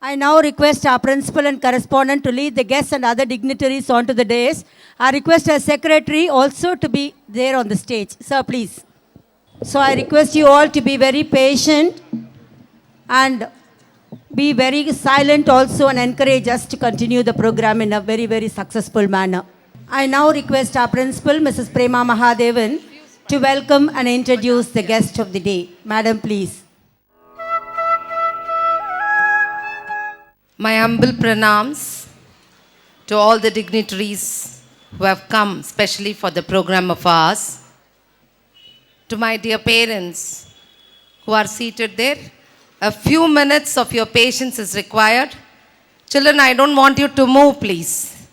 I now request our principal and correspondent to lead the guests and other dignitaries onto the dais. I request our secretary also to be there on the stage. Sir, please. So I request you all to be very patient and be very silent also and encourage us to continue the program in a very, very successful manner. I now request our principal, Mrs. Prema Mahadevan, to welcome and introduce the guest of the day. Madam, please. My humble pranams to all the dignitaries who have come specially for the program of ours. To my dear parents who are seated there, a few minutes of your patience is required. Children, I don't want you to move, please.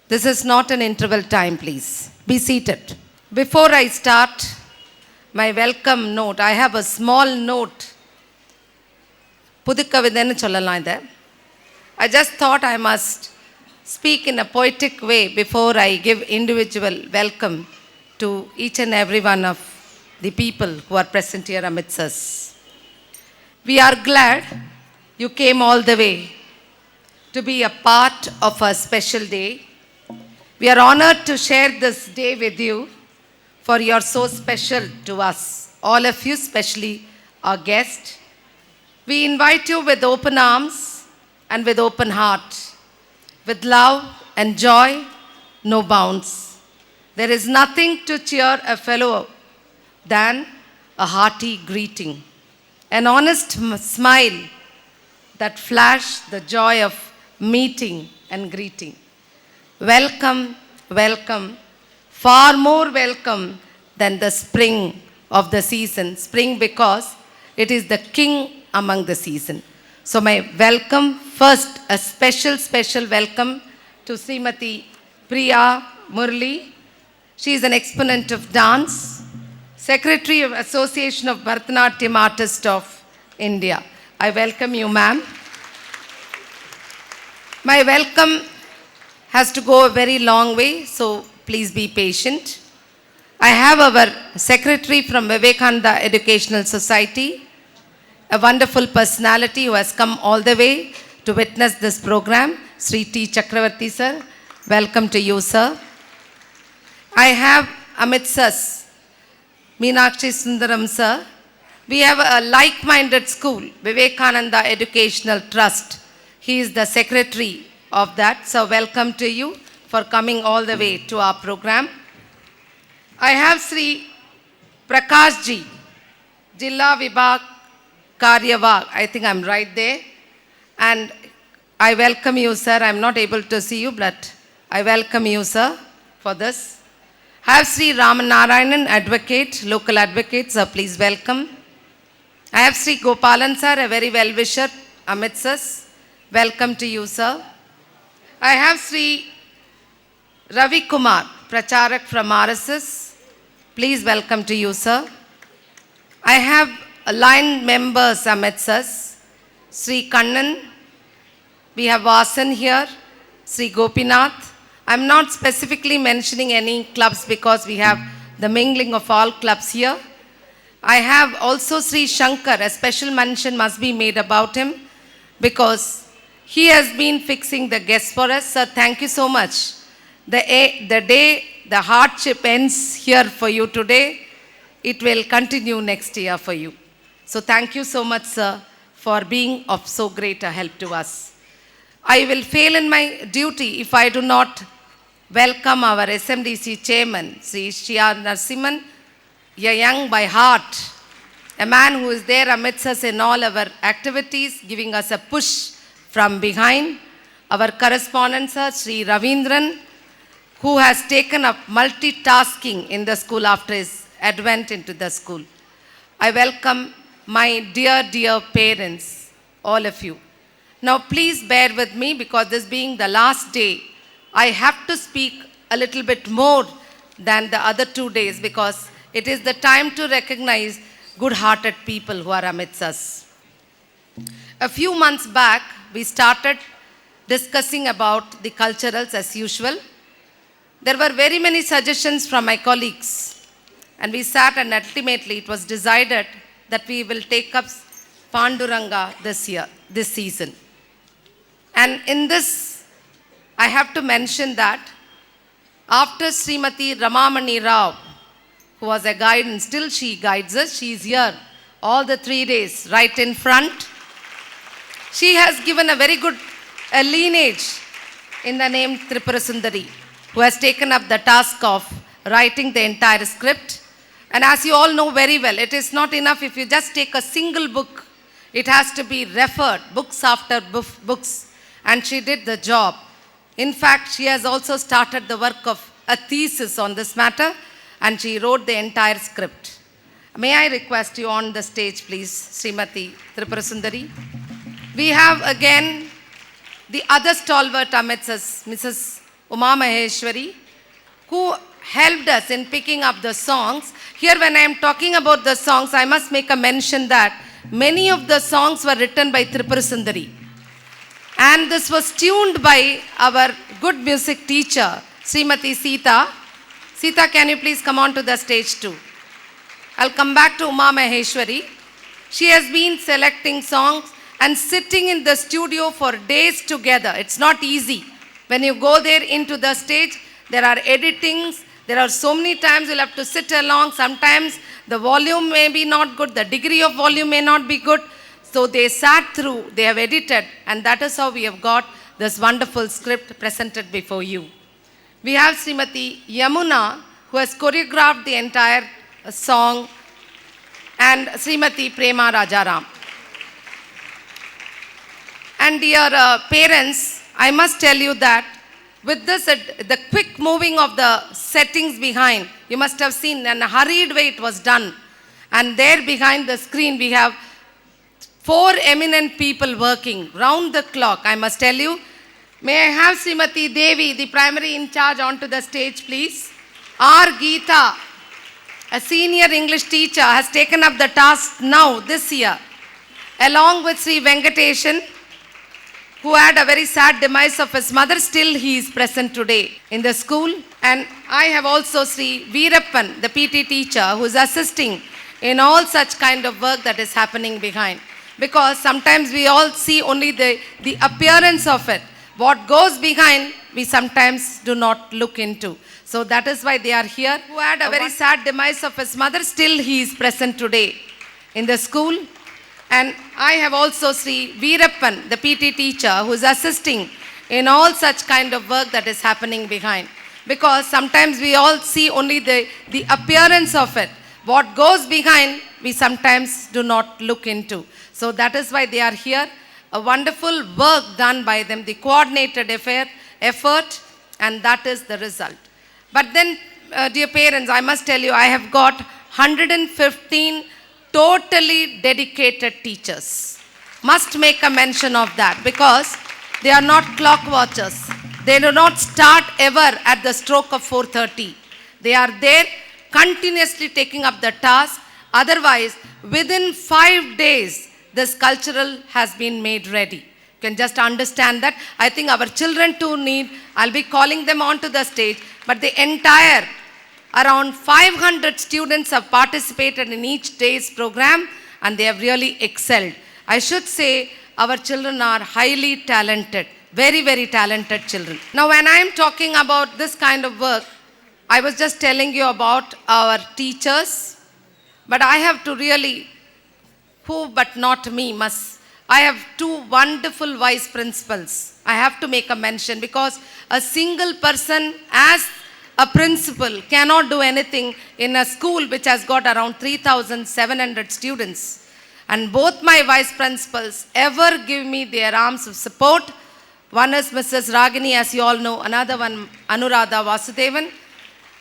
This is not an interval time, please. Be seated. Before I start my welcome note, I have a small note. புதுக்கவிதைன்னு சொல்லலாம் இதை. I just thought I must speak in a poetic way before I give individual welcome to each and every one of the people who are present here amidst us. We are glad you came all the way to be a part of a special day. We are honored to share this day with you, for you are so special to us, all of you, especially our guest. We invite you with open arms and with open heart, with love and joy, no bounds. There is nothing to cheer a fellow than a hearty greeting, an honest smile that flash the joy of meeting and greeting. Welcome, welcome, far more welcome than the spring of the season. Spring because it is the king among the season. So my welcome, first a special welcome to Srimati Priya Murli. She is an exponent of dance, Secretary of Association of Bharatanatyam Artists of India. I welcome you, ma'am. My welcome has to go a very long way, so please be patient. I have our secretary from Vivekananda Educational Society, a wonderful personality who has come all the way to witness this program, Sri T. Chakravarti sir. Welcome to you, sir. I have amidst us Meenakshi Sundaram sir. We have a like-minded school, Vivekananda Educational Trust. He is the secretary of that. So welcome to you for coming all the way to our program. I have Sri Prakash ji, Jilla Vibhag Karyavag. I think I'm right there. And I welcome you, sir. I'm not able to see you, but I welcome you, sir, for this. I have Sri Ramanarayanan, advocate, local advocate, sir, please welcome. I have Sri Gopalan, sir, a very well-wisher amidst us. Welcome to you, sir. I have Sri Ravi Kumar, Pracharak from RSS. Please welcome to you, sir. I have line members amidst us. Sri Kannan. We have Vasan here. Sri Gopinath. I'm not specifically mentioning any clubs because we have the mingling of all clubs here. I have also Sri Shankar. A special mention must be made about him because he has been fixing the guests for us. Sir, thank you so much. The day the hardship ends here for you today, it will continue next year for you. So thank you so much, sir, for being of so great a help to us. I will fail in my duty if I do not welcome our SMDC chairman, Sri Shia Narsimhan, a young by heart, a man who is there amidst us in all our activities, giving us a push from behind. Our correspondent, sir, Sri Ravindran, who has taken up multitasking in the school after his advent into the school. I welcome my dear parents, all of you. Now please bear with me because this being the last day, I have to speak a little bit more than the other 2 days because it is the time to recognize good-hearted people who are amidst us. A few months back, we started discussing about the culturals as usual. There were very many suggestions from my colleagues and we sat and ultimately it was decided that we will take up Panduranga this year, this season. And in this, I have to mention that after Srimati Ramamani Rao, who was a guide and still she guides us, she is here all the 3 days, right in front. She has given a very good lineage in the name Tripura Sundari, who has taken up the task of writing the entire script. And as you all know very well, it is not enough if you just take a single book. It has to be referred, books after books. And she did the job. In fact, she has also started the work of a thesis on this matter, and she wrote the entire script. May I request you on the stage, please, Srimati Tripura Sundari. We have again the other stalwart amidst us, Mrs. Uma Maheshwari, who helped us in picking up the songs. Here, when I am talking about the songs, I must make a mention that many of the songs were written by Tripura Sundari. And this was tuned by our good music teacher, Srimati Sita. Sita, can you please come on to the stage too? I'll come back to Uma Maheshwari. She has been selecting songs and sitting in the studio for days together. It's not easy. When you go there into the stage, there are editings. There are so many times you'll have to sit along. Sometimes the volume may be not good. The degree of volume may not be good. So they sat through, they have edited, and that is how we have got this wonderful script presented before you. We have Srimati Yamuna, who has choreographed the entire song, and Srimati Prema Rajaram. And dear parents, I must tell you that with this, the quick moving of the settings behind, you must have seen in a hurried way it was done. And there behind the screen, we have 4 eminent people working round the clock, I must tell you. May I have Srimati Devi, the primary in charge, onto the stage, please. R. Geeta, a senior English teacher, has taken up the task now, this year, along with Sri Venkateshan, who had a very sad demise of his mother. Still, he is present today in the school. And I have also Sri Veerappan, the PT teacher, who is assisting in all such kind of work that is happening behind. Because sometimes we all see only the appearance of it. What goes behind, we sometimes do not look into. So that is why they are here. Who had a very sad demise of his mother. Still, he is present today in the school. And I have also Sri Veerappan, the PT teacher, who is assisting in all such kind of work that is happening behind. Because sometimes we all see only the appearance of it. What goes behind, we sometimes do not look into. So that is why they are here. A wonderful work done by them, the coordinated effort, and that is the result. But then, dear parents, I must tell you, I have got 115 totally dedicated teachers. Must make a mention of that because they are not clock watchers. They do not start ever at the stroke of 4:30. They are there continuously taking up the task. Otherwise, within 5 days, this cultural has been made ready. You can just understand that. I think our children too need, I'll be calling them onto the stage, but the entire, around 500 students have participated in each day's program and they have really excelled. I should say our children are highly talented, very, very talented children. Now when I am talking about this kind of work, I was just telling you about our teachers, but I have to really, who but not me I have 2 wonderful vice principals. I have to make a mention because a single person as a principal cannot do anything in a school which has got around 3,700 students. And both my vice principals ever give me their arms of support. One is Mrs. Ragini, as you all know, another one Anuradha Vasudevan.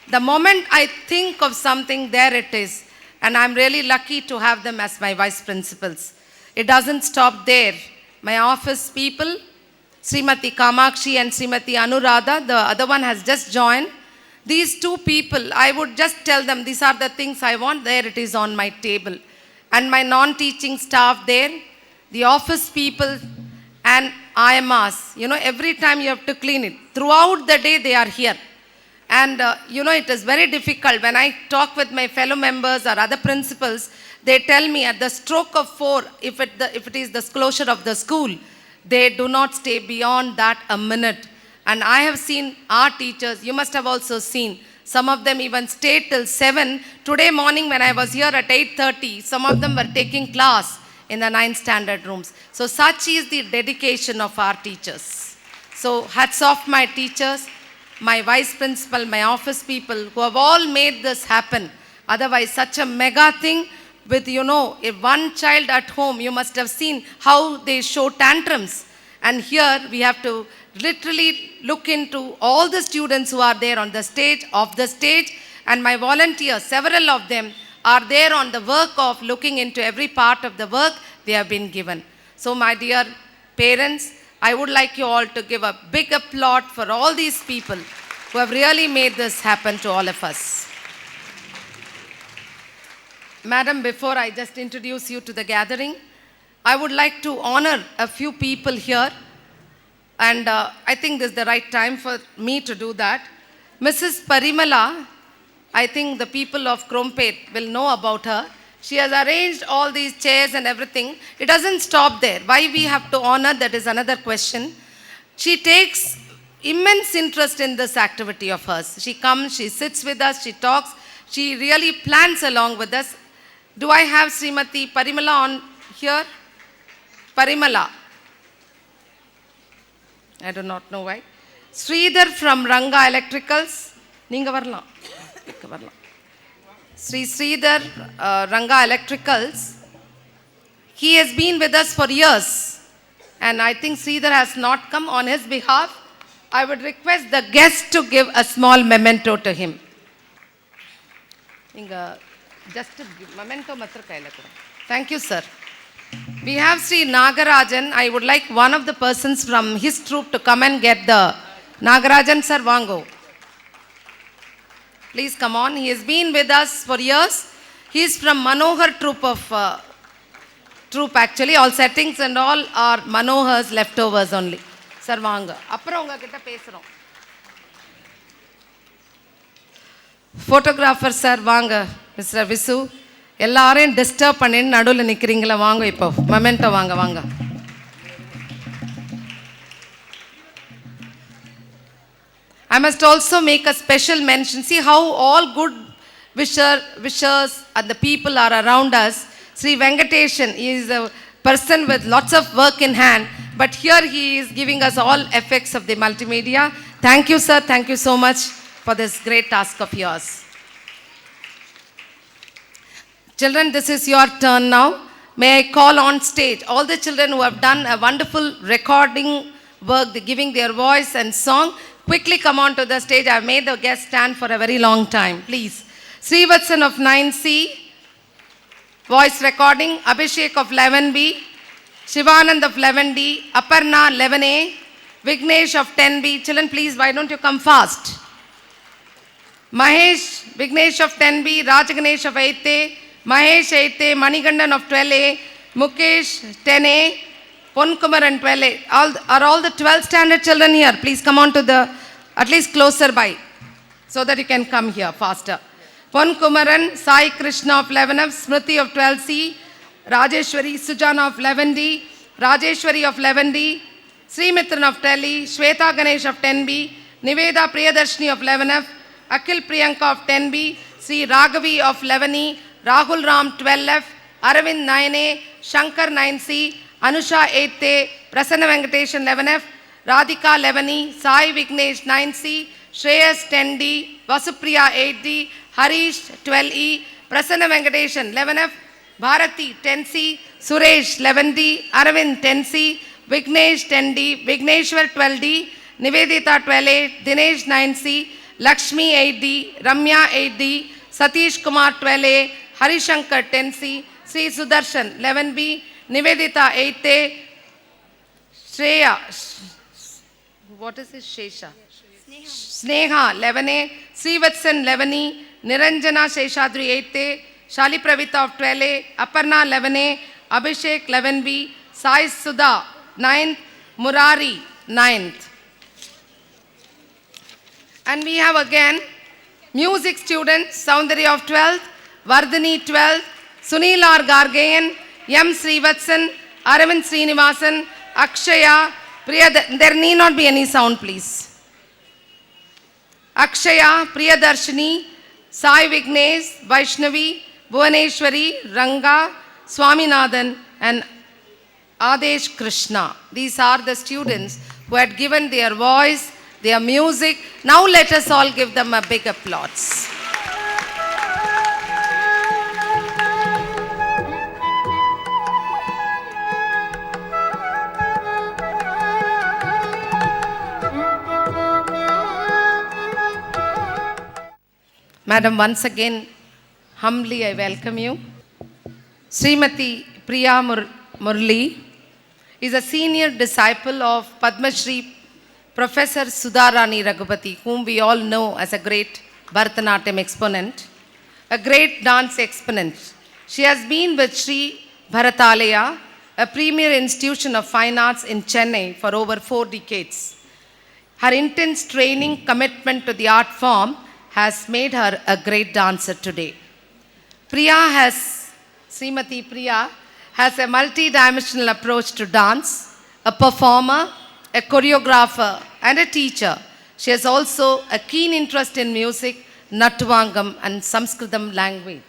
The moment I think of something, there it is. And I'm really lucky to have them as my vice principals. It doesn't stop there. My office people, Srimati Kamakshi and Srimati Anuradha, the other one has just joined. These 2 people, I would just tell them, these are the things I want, there it is on my table. And my non-teaching staff there, the office people and IMAs, every time you have to clean it. Throughout the day they are here. And it is very difficult when I talk with my fellow members or other principals, they tell me at the stroke of 4, if it is the closure of the school, They do not stay beyond that a minute. And I have seen our teachers, you must have also seen, some of them even stayed till 7. Today morning when I was here at 8:30, some of them were taking class in the 9th standard rooms. So such is the dedication of our teachers. So hats off my teachers, my vice principal, my office people who have all made this happen. Otherwise, such a mega thing with, if one child at home, you must have seen how they show tantrums. And here we have to literally look into all the students who are there on the stage, off the stage, and my volunteers, several of them are there on the work of looking into every part of the work they have been given. So my dear parents, I would like you all to give a big applaud for all these people who have really made this happen to all of us. Madam, before I just introduce you to the gathering, I would like to honor a few people here. And I think this is the right time for me to do that. Mrs. Parimala, I think the people of Krompet will know about her. She has arranged all these chairs and everything. It doesn't stop there. Why we have to honor, that is another question. She takes immense interest in this activity of hers. She comes, she sits with us, she talks, she really plans along with us. Do I have Srimati Parimala on here? Parimala. I do not know why. Sridhar from Ranga Electricals. Ninga varlam. Sri Sridhar, Ranga Electricals. He has been with us for years. And I think Sridhar has not come. On his behalf, I would request the guest to give a small memento to him. Just a memento matra kaila kuda. Thank you, sir. We have Sri Nagarajan. I would like one of the persons from his troop to come and get the Nagarajan, sir, vango. Please come on. He has been with us for years. He is from Manohar troop actually. All settings and all are Manohar's leftovers only. Sir, vanga. Apra unga kitta pesurom. Photographer, sir, vanga. Mr. Visu. எல்லாரையும் disturb பண்ணின்னு நடுவில் நிற்கிறீங்களா? வாங்க, இப்போ memento வாங்க வாங்க. I must also make a special mention. See how all good wishers and the people are around us. Sri Venkateshan is a person with lots of work in hand, but here he is giving us all effects of the multimedia. Thank you, sir. Thank you so much for this great task of yours. Children, this is your turn now. May I call on stage all the children who have done a wonderful recording work, giving their voice and song. Quickly come on to the stage. I have made the guests stand for a very long time. Please. Srivatsan of 9C, voice recording. Abhishek of 11B, Shivanand of 11D, Aparna 11A, Vignesh of 10B. Children, please, why don't you come fast? Mahesh, Vignesh of 10B, Rajaganesh of 8A, Mahesh 8A, Manigandan of 12A, Mukesh 10A, Ponkumaran 12A. Are all the 12 standard children here? Please come on to the, at least closer by, so that you can come here faster. Ponkumaran, Sai Krishna of 11F, Smriti of 12C, Rajeshwari, Sujana of 11D, Rajeshwari of 11D, Srimitran of 12E, Shweta Ganesh of 10B, Niveda Priyadarshini of 11F, Akhil Priyanka of 10B, Sri Raghavi of 11E, Rahul Ram 12F, Aravind 9A, Shankar 9C, Anusha 8A, Prasanna Venkateshan 11F, Radhika 11E, Sai Vignesh 9C, Shreyas 10D, Vasupriya 8D, Harish 12E, Prasanna Venkateshan 11F, Bharati 10C, Suresh 11D, Aravind 10C, Vignesh 10D, Vigneshwar 12D, Nivedita 12A, Dinesh 9C, Lakshmi 8D, Ramya 8D, Satish Kumar 12A, Harishankar 10C, Sri Sudarshan 11B, Nivedita 8A, Shreya, what is this? Shesha? Sneha 11A, Srivatsan 11E, Niranjana Sheshadri 8A, Shali Pravita of 12A, Aparna 11A, Abhishek 11B, Sai Sudha 9th, Murari 9th. And we have again music students, Soundarya of 12th, Vardhani 12th, Sunil R. Gargayan, M. Srivatsan, Aravind Srinivasan, Akshaya, there need not be any sound, please. Akshaya, Priyadarshini, Sai Vignesh, Vaishnavi, Bhuvaneshwari, Ranga, Swaminathan, and Adesh Krishna. These are the students who had given their voice, their music. Now let us all give them a big applause. Madam, once again, humbly I welcome you. Srimati Priya Murli is a senior disciple of Padma Shri Professor Sudharani Raghupati, whom we all know as a great Bharatanatyam exponent, a great dance exponent. She has been with Sri Bharatalaya, a premier institution of fine arts in Chennai for over 4 decades. Her intense training, commitment to the art form has made her a great dancer today. Srimati Priya has a multi-dimensional approach to dance, a performer, a choreographer, and a teacher. She has also a keen interest in music, Nattvangam, and Sanskritam language.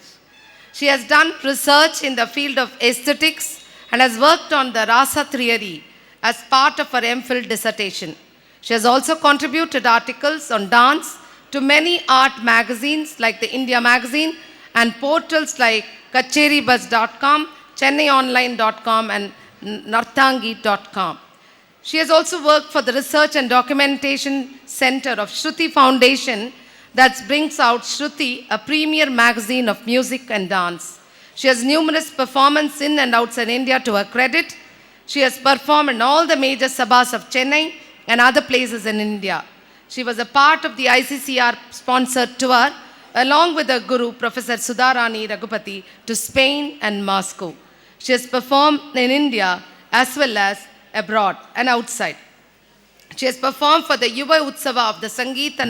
She has done research in the field of aesthetics and has worked on the Rasa theory as part of her MPhil dissertation. She has also contributed articles on dance to many art magazines like the India Magazine and portals like kacheribus.com, chennaimonline.com, and nartangi.com. She has also worked for the Research and Documentation Center of Shruti Foundation that brings out Shruti, a premier magazine of music and dance. She has numerous performances in and outside India to her credit. She has performed in all the major sabhas of Chennai and other places in India. She was a part of the ICCR-sponsored tour along with her guru, Professor Sudharani Raghupati, to Spain and Moscow. She has performed in India as well as abroad and outside. She has performed for the Yuva Utsava of the Sangeeta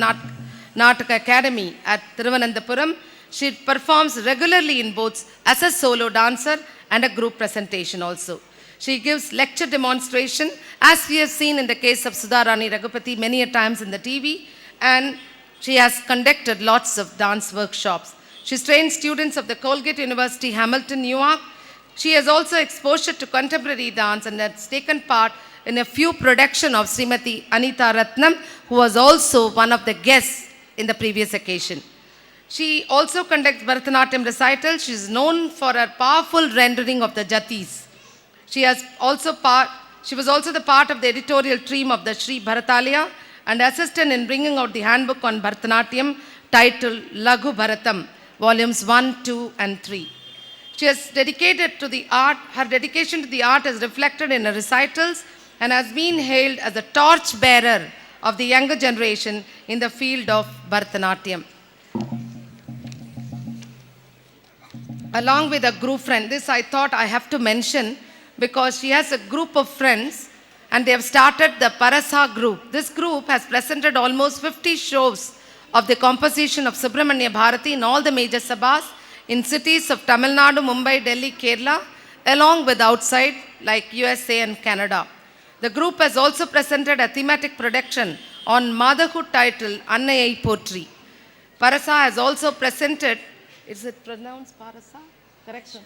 Nataka Academy at Thiruvananthapuram. She performs regularly in both as a solo dancer and a group presentation also. She gives lecture demonstration, as we have seen in the case of Sudharani Raghupati many a times in the TV, and she has conducted lots of dance workshops. She's trained students of the Colgate University, Hamilton, New York. She has also exposure to contemporary dance and has taken part in a few productions of Srimati Anita Ratnam, who was also one of the guests in the previous occasion. She also conducts Bharatanatyam recitals. She is known for her powerful rendering of the jatis. She was also the part of the editorial team of the Sri Bharatalaya and assisted in bringing out the handbook on Bharatanatyam titled Laghu Bharatam, volumes 1, 2, and 3. She has dedicated to the art. Her dedication to the art is reflected in her recitals and has been hailed as a torch bearer of the younger generation in the field of Bharatanatyam. Along with a group friend, this I thought I have to mention because she has a group of friends and they have started the Parasa group. This group has presented almost 50 shows of the composition of Subramanya Bharati in all the major sabhas in cities of Tamil Nadu, Mumbai, Delhi, Kerala, along with outside like USA and Canada. The group has also presented a thematic production on motherhood titled Annayai Potri. Parasa has also presented, is it pronounced Parasa? Correction.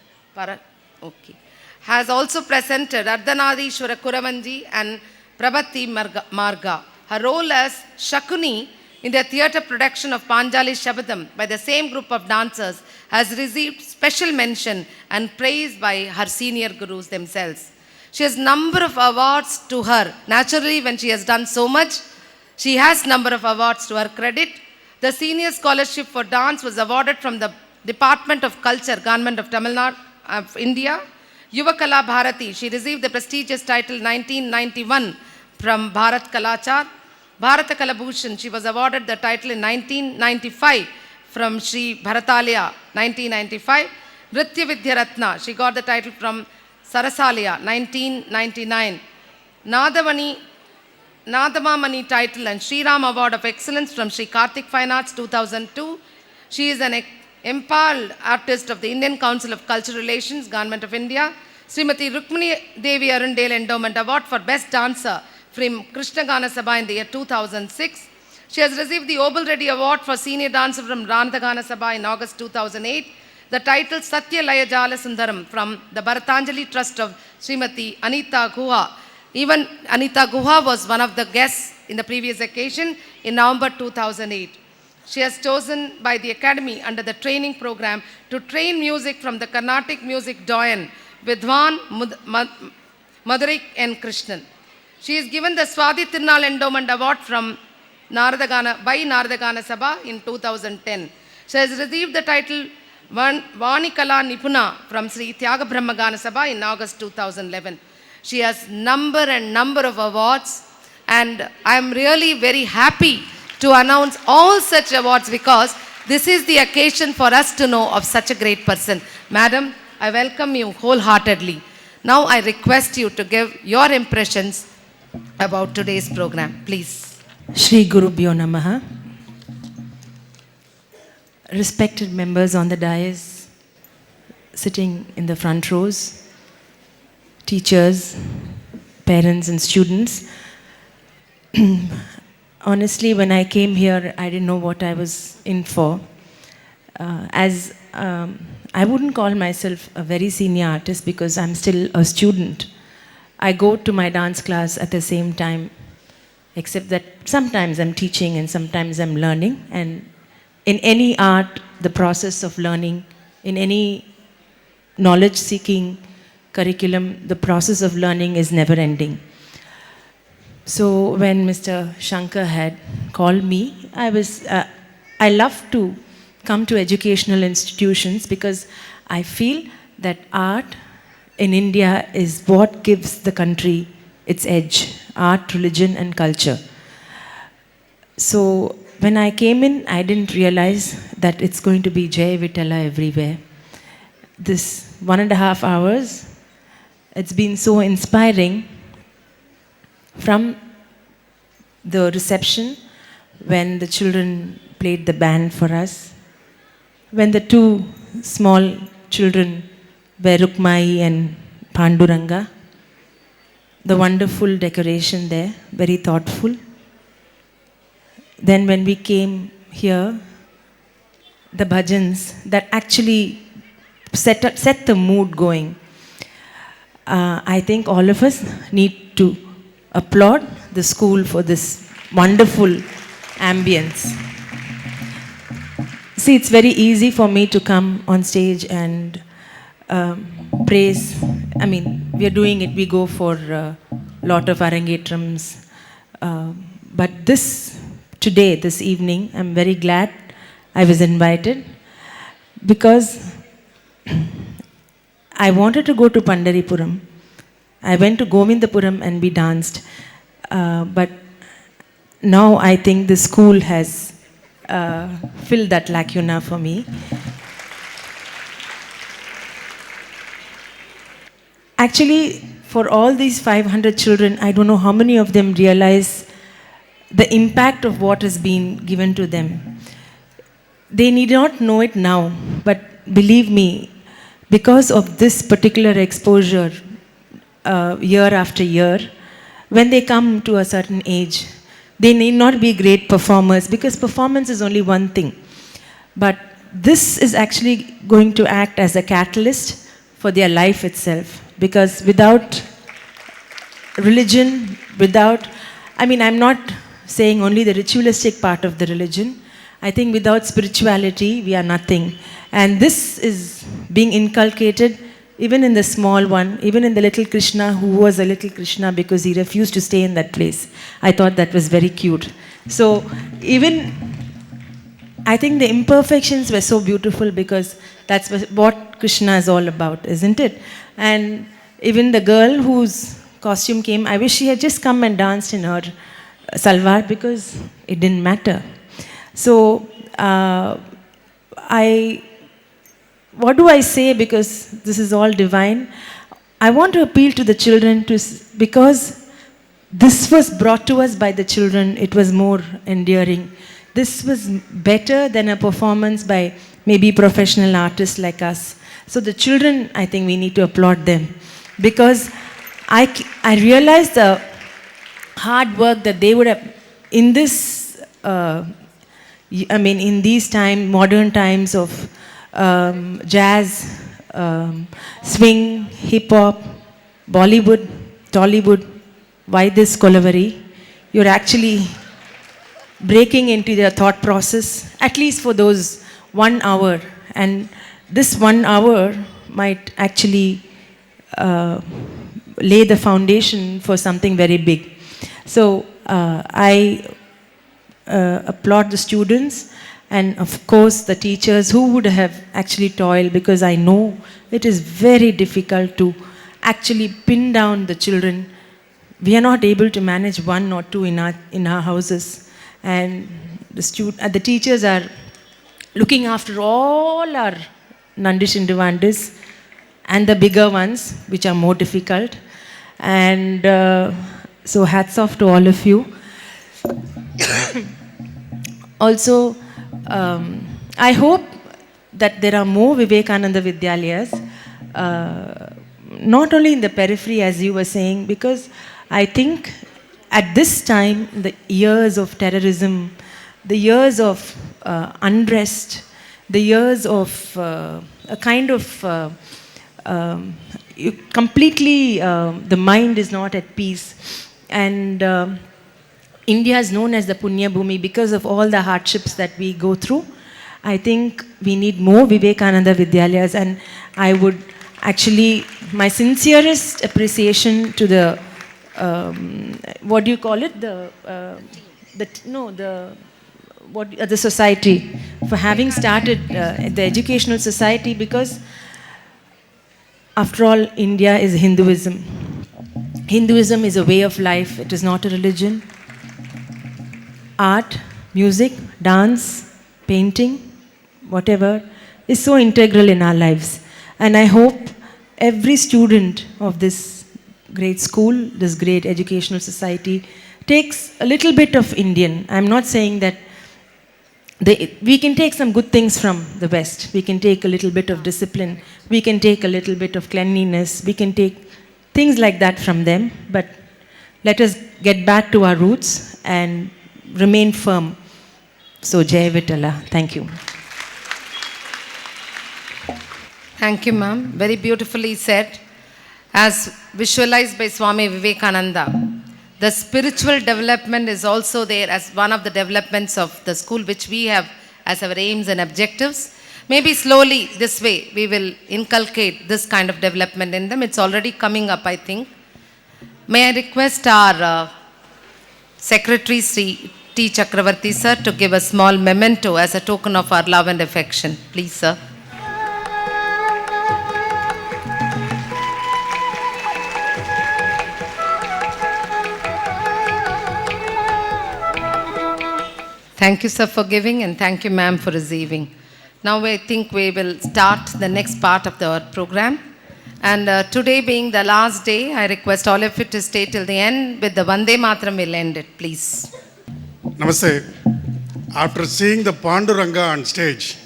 Okay. Has also presented Ardhanadishwara Kuravanji and Prabhati Marga. Her role as Shakuni in the theatre production of Panjali Shabadam by the same group of dancers has received special mention and praise by her senior gurus themselves. She has number of awards to her. Naturally, when she has done so much, she has number of awards to her credit. The Senior Scholarship for Dance was awarded from the Department of Culture, Government of Tamil Nadu of India. Yuvakala Bharati, she received the prestigious title 1991 from Bharat Kalachar. Bharata Kalabhushan, she was awarded the title in 1995 from Sri Bharatalaya, 1995. Nritya Vidya Ratna, she got the title from Sarasalaya, 1999. Nadamamani title and Sri Ram Award of Excellence from Sri Karthik Fine Arts, 2002. She is an Impaled Artist of the Indian Council of Cultural Relations, Government of India. Srimati Rukmini Devi Arundale Endowment Award for Best Dancer from Krishna Gana Sabha in the year 2006. She has received the Obel Reddy Award for Senior Dancer from Ranada Gana Sabha in August 2008. The title Satya Laya Jala Sundaram from the Bharatanjali Trust of Srimati Anita Guha. Even Anita Guha was one of the guests in the previous occasion in November 2008. She has chosen by the Academy under the training program to train music from the Carnatic music doyen Vidwan Madurai N. Krishnan. She is given the Swati Tirunal Endowment Award from Narada Gana Sabha in 2010. She has received the title Vanikala Nipuna from Sri Tyaga Brahma Gana Sabha in August 2011. She has number of awards, and I am really very happy to announce all such awards because this is the occasion for us to know of such a great person. Madam, I welcome you wholeheartedly. Now I request you to give your impressions about today's program, please. Shri Gurubhyo Namaha. Respected members on the dais, sitting in the front rows, teachers, parents and students. Honestly, when I came here, I didn't know what I was in for. I wouldn't call myself a very senior artist because I'm still a student. I go to my dance class at the same time, except that sometimes I'm teaching and sometimes I'm learning. And in any art, the process of learning, in any knowledge-seeking curriculum, the process of learning is never ending. So when Mr. Shankar had called me, I love to come to educational institutions because I feel that art in India is what gives the country its edge, art, religion and culture. So when I came in, I didn't realize that it's going to be Jai Vitala everywhere. This 1.5 hours, it's been so inspiring. From the reception, when the children played the band for us, when the two small children were Rukmai and Panduranga, the wonderful decoration there, very thoughtful. Then when we came here, the bhajans that actually set the mood going. I think all of us need to applaud the school for this wonderful ambience. See, it's very easy for me to come on stage and praise. I mean, we are doing it, we go for a lot of arangetrams. But today, this evening, I'm very glad I was invited because I wanted to go to Pandaripuram. I went to Govindapuram and we danced. But now I think the school has filled that lacuna for me. Actually, for all these 500 children, I don't know how many of them realize the impact of what has been given to them. They need not know it now, but believe me, because of this particular exposure, year after year, when they come to a certain age, they need not be great performers because performance is only one thing. But this is actually going to act as a catalyst for their life itself. Because without religion, I'm not saying only the ritualistic part of the religion. I think without spirituality, we are nothing. And this is being inculcated even in the small one, even in the little Krishna who was a little Krishna because he refused to stay in that place. I thought that was very cute. So I think the imperfections were so beautiful because that's what Krishna is all about, isn't it? And even the girl whose costume came, I wish she had just come and danced in her salwar because it didn't matter. So what do I say, because this is all divine? I want to appeal to the children because this was brought to us by the children, it was more endearing. This was better than a performance by maybe professional artists like us. So the children, I think we need to applaud them. because I realized the hard work that they would have in this, in these modern times of jazz, swing, hip hop, Bollywood, Tollywood, why this Kolavari? You're actually breaking into their thought process, at least for those 1 hour. And this 1 hour might actually lay the foundation for something very big. So I applaud the students and of course the teachers who would have actually toiled, because I know it is very difficult to actually pin down the children. We are not able to manage 1 or 2 in our houses, and the teachers are looking after all our Nandishindu and the bigger ones, which are more difficult. And so hats off to all of you. Also, I hope that there are more Vivekananda Vidyalayas, not only in the periphery, as you were saying, because I think at this time, the years of terrorism, the years of unrest, the years of a kind of completely the mind is not at peace, and India is known as the Punya Bhumi because of all the hardships that we go through. I think we need more Vivekananda Vidyalayas, and I would actually, my sincerest appreciation to the, what do you call it? The society for having started the educational society, because after all, India is Hinduism. Hinduism is a way of life, it is not a religion. Art, music, dance, painting, whatever, is so integral in our lives. And I hope every student of this great school, this great educational society, takes a little bit of Indian. I'm not saying that we can take some good things from the West. We can take a little bit of discipline. We can take a little bit of cleanliness. We can take things like that from them. But let us get back to our roots and remain firm. So, Jai Vitala. Thank you. Thank you, ma'am. Very beautifully said. As visualized by Swami Vivekananda, the spiritual development is also there as one of the developments of the school, which we have as our aims and objectives. Maybe slowly this way we will inculcate this kind of development in them. It's already coming up, I think. May I request our Secretary Sri T. Chakravarti sir to give a small memento as a token of our love and affection. Please, sir. Thank you, sir, for giving, and thank you, ma'am, for receiving. Now I think we will start the next part of our program. And today being the last day, I request all of you to stay till the end with the Vande Mataram. We'll end it, please. Namaste. After seeing the Panduranga on stage,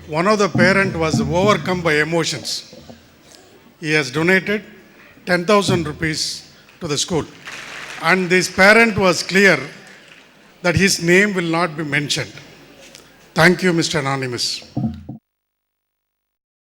one of the parents was overcome by emotions. He has donated 10,000 rupees to the school. And this parent was clear that his name will not be mentioned. Thank you, Mr. Anonymous.